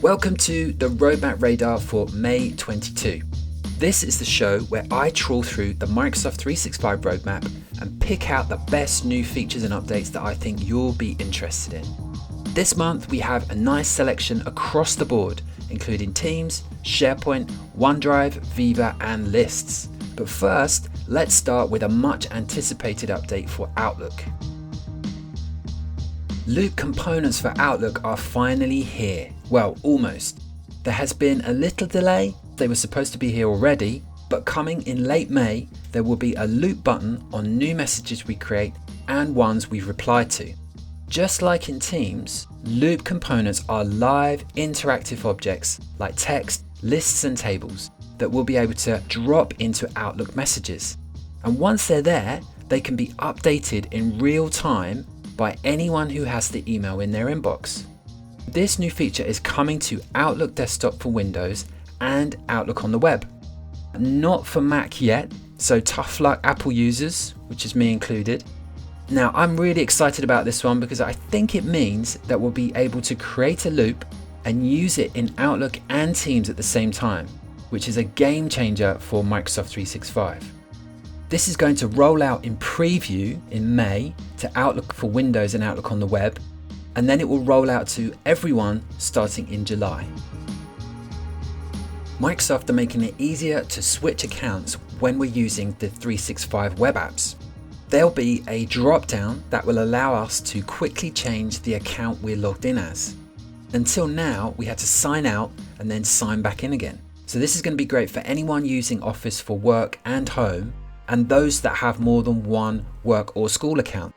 Welcome to the Roadmap Radar for May 22. This is the show where I trawl through the Microsoft 365 roadmap and pick out the best new features and updates that I think you'll be interested in. This month we have a nice selection across the board, including Teams, SharePoint, OneDrive, Viva and Lists. But first, let's start with a much anticipated update for Outlook. Loop components for Outlook are finally here. Well, almost. There has been a little delay. They were supposed to be here already, but coming in late May, there will be a loop button on new messages we create and ones we've replied to. Just like in Teams, loop components are live interactive objects like text, lists and tables that will be able to drop into Outlook messages. And once they're there, they can be updated in real time by anyone who has the email in their inbox. This new feature is coming to Outlook Desktop for Windows and Outlook on the web. Not for Mac yet, so tough luck Apple users, which is me included. Now I'm really excited about this one because I think it means that we'll be able to create a loop and use it in Outlook and Teams at the same time, which is a game changer for Microsoft 365. This is going to roll out in preview in May to Outlook for Windows and Outlook on the web, and then it will roll out to everyone starting in July. Microsoft are making it easier to switch accounts when we're using the 365 web apps. There'll be a drop-down that will allow us to quickly change the account we're logged in as. Until now, we had to sign out and then sign back in again. So this is going to be great for anyone using Office for work and home, and those that have more than one work or school account.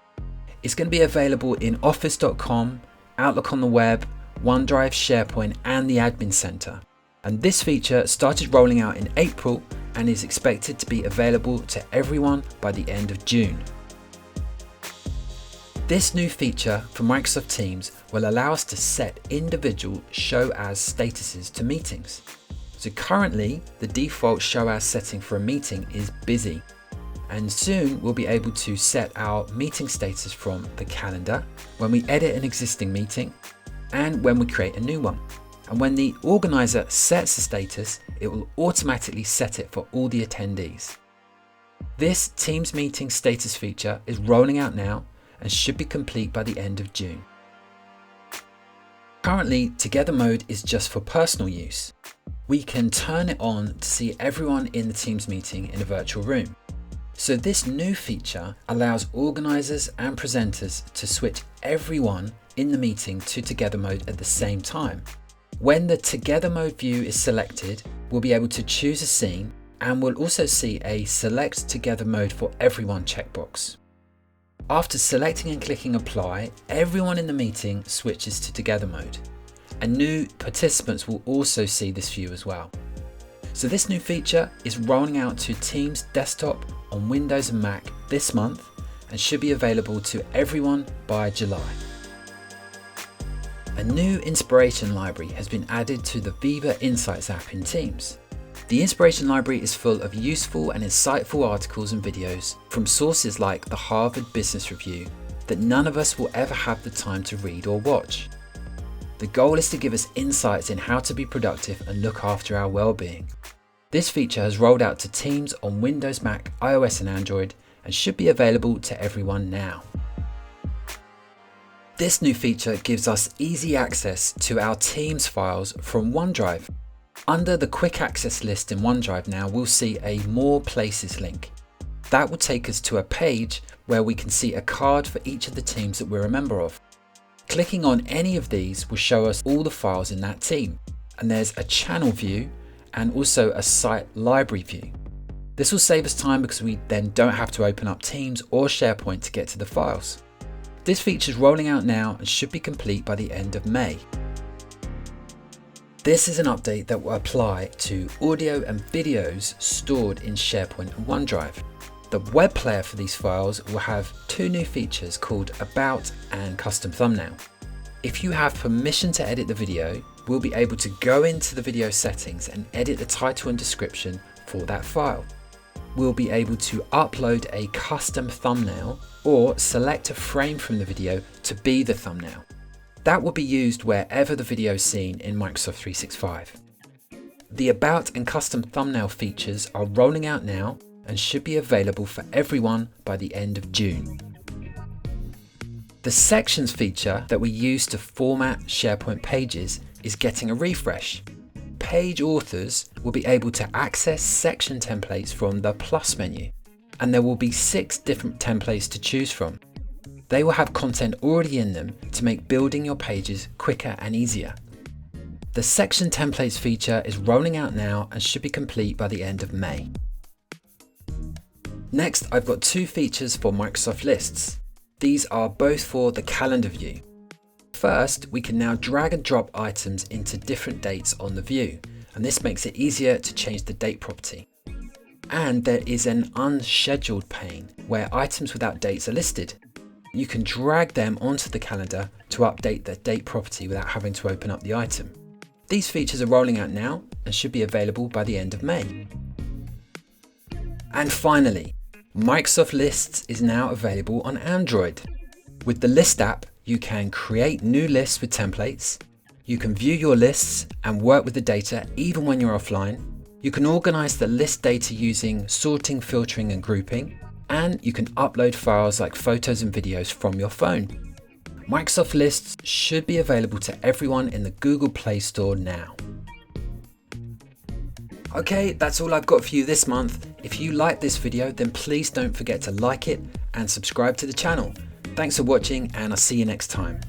It's going to be available in Office.com, Outlook on the web, OneDrive, SharePoint and the Admin Center. And this feature started rolling out in April and is expected to be available to everyone by the end of June. This new feature for Microsoft Teams will allow us to set individual show as statuses to meetings. So currently, the default show as setting for a meeting is busy. And soon we'll be able to set our meeting status from the calendar, when we edit an existing meeting, and when we create a new one. And when the organizer sets the status, it will automatically set it for all the attendees. This Teams meeting status feature is rolling out now and should be complete by the end of June. Currently, Together Mode is just for personal use. We can turn it on to see everyone in the Teams meeting in a virtual room. So this new feature allows organizers and presenters to switch everyone in the meeting to Together Mode at the same time. When the Together Mode view is selected, we'll be able to choose a scene, and we'll also see a Select Together Mode for Everyone checkbox. After selecting and clicking Apply, everyone in the meeting switches to Together Mode, and new participants will also see this view as well. So this new feature is rolling out to Teams Desktop on Windows and Mac this month and should be available to everyone by July. A new inspiration library has been added to the Viva Insights app in Teams. The inspiration library is full of useful and insightful articles and videos from sources like the Harvard Business Review that none of us will ever have the time to read or watch. The goal is to give us insights in how to be productive and look after our well-being. This feature has rolled out to Teams on Windows, Mac, iOS and Android and should be available to everyone now. This new feature gives us easy access to our Teams files from OneDrive. Under the quick access list in OneDrive now, we'll see a More Places link. That will take us to a page where we can see a card for each of the teams that we're a member of. Clicking on any of these will show us all the files in that team, and there's a channel view and also a site library view. This will save us time because we then don't have to open up Teams or SharePoint to get to the files. This feature is rolling out now and should be complete by the end of May. This is an update that will apply to audio and videos stored in SharePoint and OneDrive. The web player for these files will have two new features called About and Custom Thumbnail. If you have permission to edit the video, we'll be able to go into the video settings and edit the title and description for that file. We'll be able to upload a custom thumbnail or select a frame from the video to be the thumbnail. That will be used wherever the video is seen in Microsoft 365. The About and Custom Thumbnail features are rolling out now and should be available for everyone by the end of June. The Sections feature that we use to format SharePoint pages is getting a refresh. Page authors will be able to access section templates from the Plus menu, and there will be 6 different templates to choose from. They will have content already in them to make building your pages quicker and easier. The Section Templates feature is rolling out now and should be complete by the end of May. Next, I've got 2 features for Microsoft Lists. These are both for the calendar view. First, we can now drag and drop items into different dates on the view, and this makes it easier to change the date property. And there is an unscheduled pane where items without dates are listed. You can drag them onto the calendar to update the date property without having to open up the item. These features are rolling out now and should be available by the end of May. And finally, Microsoft Lists is now available on Android. With the List app, you can create new lists with templates, you can view your lists and work with the data even when you're offline, you can organize the list data using sorting, filtering and grouping, and you can upload files like photos and videos from your phone. Microsoft Lists should be available to everyone in the Google Play Store now. Okay, that's all I've got for you this month. If you liked this video, then please don't forget to like it and subscribe to the channel. Thanks for watching, and I'll see you next time.